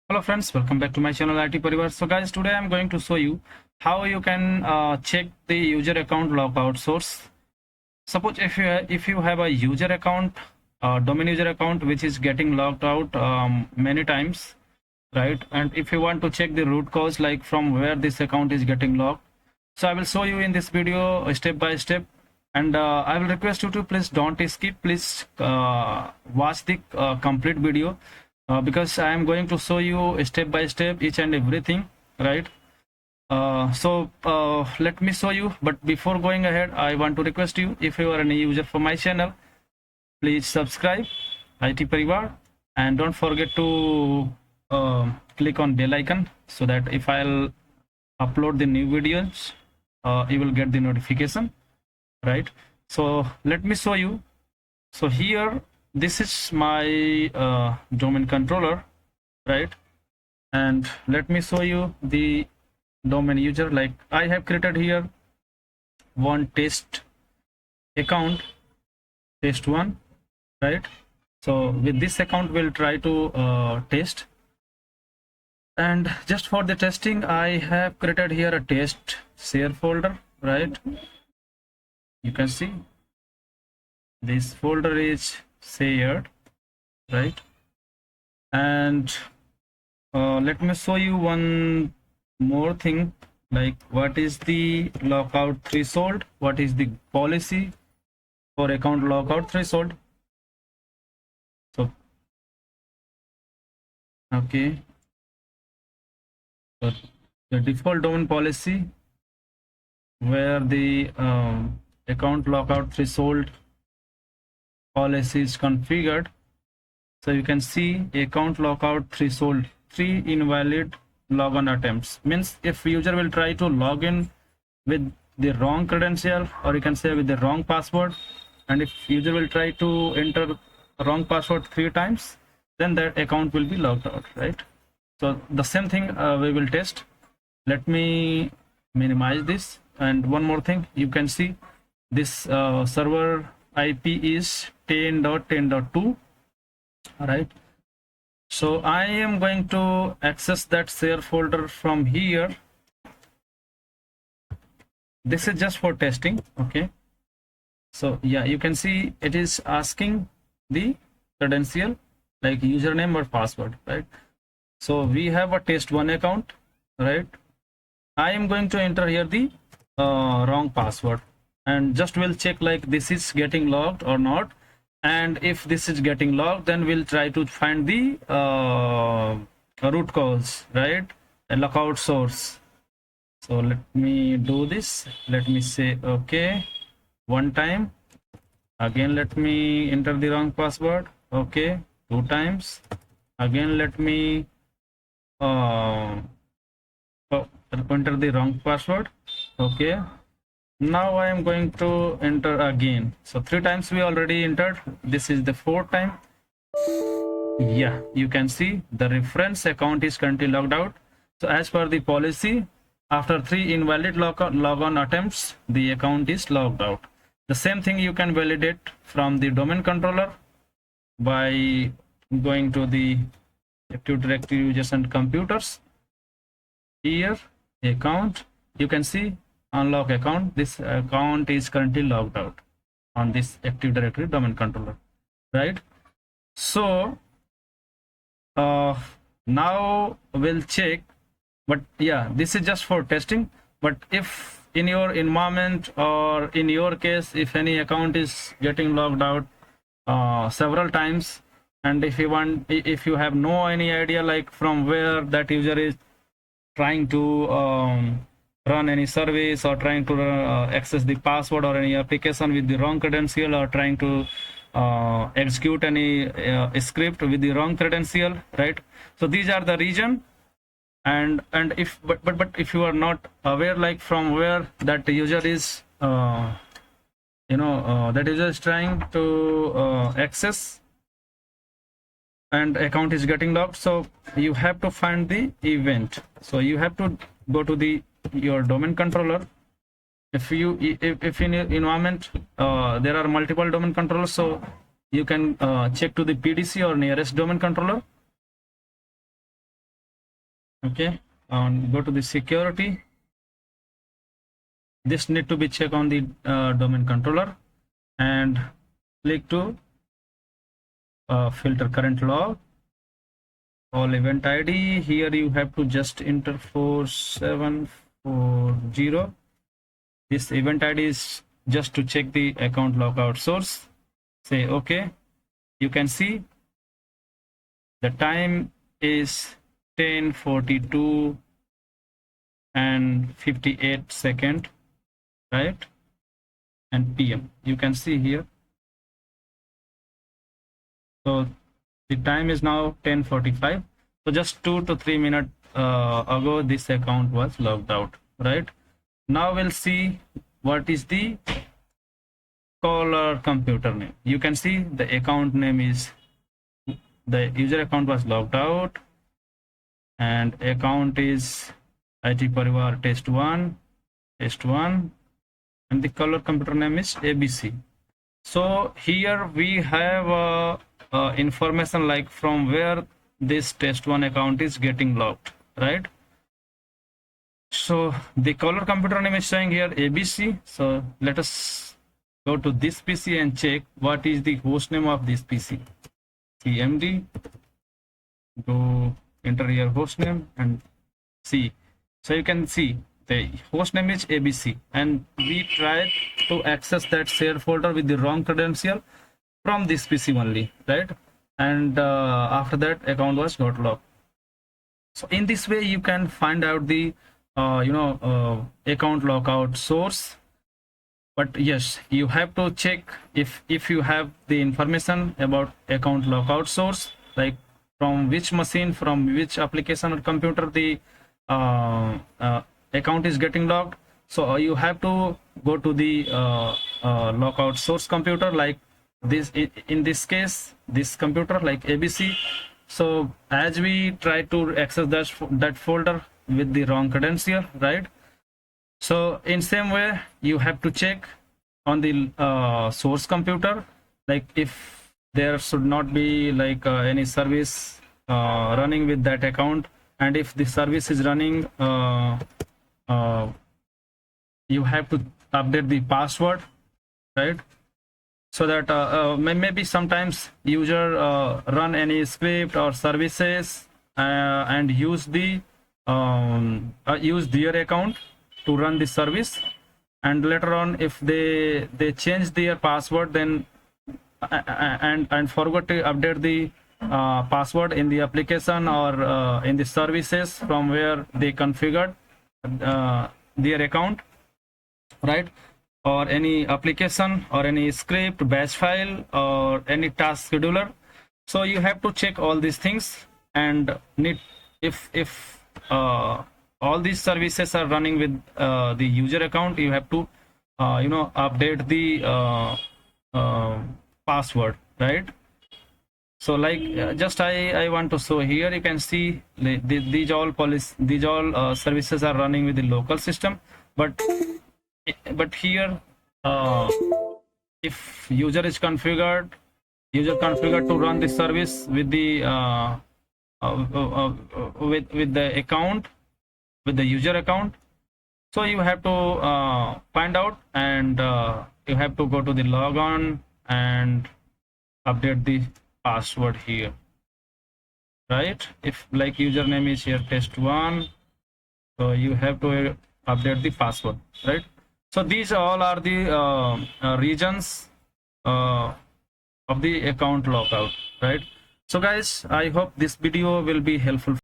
Hello friends, welcome back to my channel IT Parivar. So guys, today I'm going to show you how you can check the user account lockout source. Suppose if you have a user account, domain user account which is getting locked out many times, right? And if you want to check the root cause, like from where this account is getting locked, so I will show you in this video step by step. And I will request you to please don't skip. Please watch the complete video because I am going to show you step by step each and everything, right? Let me show you. But before going ahead, I want to request you, if you are a new user for my channel, please subscribe IT Parivar, and don't forget to click on bell icon so that if I'll upload the new videos, you will get the notification, right? So let me show you. So here, this is my domain controller, right? And let me show you the domain user. Like I have created here one test account, test one, right? So with this account we'll try to test, and just for the testing I have created here a test share folder, right? You can see this folder is shared, right? And let me show you one more thing, like what is the lockout threshold, what is the policy for account lockout threshold. So okay, so the default domain policy where the account lockout threshold policy is configured. So you can see account lockout threshold 3 invalid logon attempts, means if user will try to log in with the wrong credential, or you can say with the wrong password, and if user will try to enter wrong password 3 times, then that account will be logged out, right? So the same thing we will test. Let me minimize this. And one more thing, you can see this server IP is 10.10.2, right? So I am going to access that share folder from here. This is just for testing, okay? So yeah, you can see it is asking the credential, like username or password, right? So we have a test one account, right? I am going to enter here the wrong password, and just will check like this is getting logged or not. And if this is getting logged, then we'll try to find the root cause, right? A lockout source. So let me do this. Let me say okay one time. Again, let me enter the wrong password. Okay, 2 times. Again, let me enter the wrong password. Okay, now I am going to enter again. So 3 times we already entered. This is the 4th time. Yeah, you can see the reference account is currently logged out. So as per the policy, after 3 invalid logon attempts, the account is logged out. The same thing you can validate from the domain controller by going to the Active Directory users and computers. Here, account, you can see unlock account. This account is currently logged out on this Active Directory domain controller, right? So now we'll check, but yeah, this is just for testing. But if in your environment, or in your case, if any account is getting logged out several times, and if you have no any idea like from where that user is trying to run any service, or trying to access the password or any application with the wrong credential, or trying to execute any script with the wrong credential, right? So these are the reason. And if but if you are not aware like from where that user is that user is trying to access, and account is getting locked, so you have to find the event. So you have to go to your domain controller. If in your environment there are multiple domain controllers, so you can check to the PDC or nearest domain controller. Okay, go to the security. This need to be checked on the domain controller, and click to filter current log, all event ID. Here you have to just enter 4740. This event ID is just to check the account lockout source. Say okay. You can see the time is 10:42 and 58 second, right? And PM. You can see here. So the time is now 10:45. So just 2 to 3 minutes ago, this account was logged out, right? Now we'll see what is the caller computer name. You can see the account name is, the user account was logged out, and account is IT Parivar test 1, and the caller computer name is ABC. So here we have information like from where this test 1 account is getting logged, right? So the caller computer name is showing here ABC. So let us go to this PC and check what is the host name of this PC. CMD, go enter your host name and see. So you can see the host name is ABC, and we tried to access that shared folder with the wrong credential from this PC only, right? And after that, account was got locked. So in this way, you can find out the account lockout source. But yes, you have to check if you have the information about account lockout source, like from which machine, from which application or computer the account is getting locked. So you have to go to the lockout source computer, like this. In this case, this computer like ABC. So as we try to access that folder with the wrong credential, right? So in same way, you have to check on the source computer, like if there should not be like any service running with that account, and if the service is running, you have to update the password, right? So that maybe sometimes user run any script or services and use their account to run the service, and later on if they change their password, then and forgot to update the password in the application or in the services from where they configured their account, right? Or any application or any script, batch file, or any task scheduler. So you have to check all these things, and need if all these services are running with the user account, you have to update the password, right? So like just I want to show here, you can see these all services are running with the local system, but here if user configured to run the service with the with the account, with the user account. So you have to find out, and you have to go to the logon and update the password here, right? If like username is here test1, so you have to update the password, right? So these all are the regions of the account lockout, right? So guys, I hope this video will be helpful.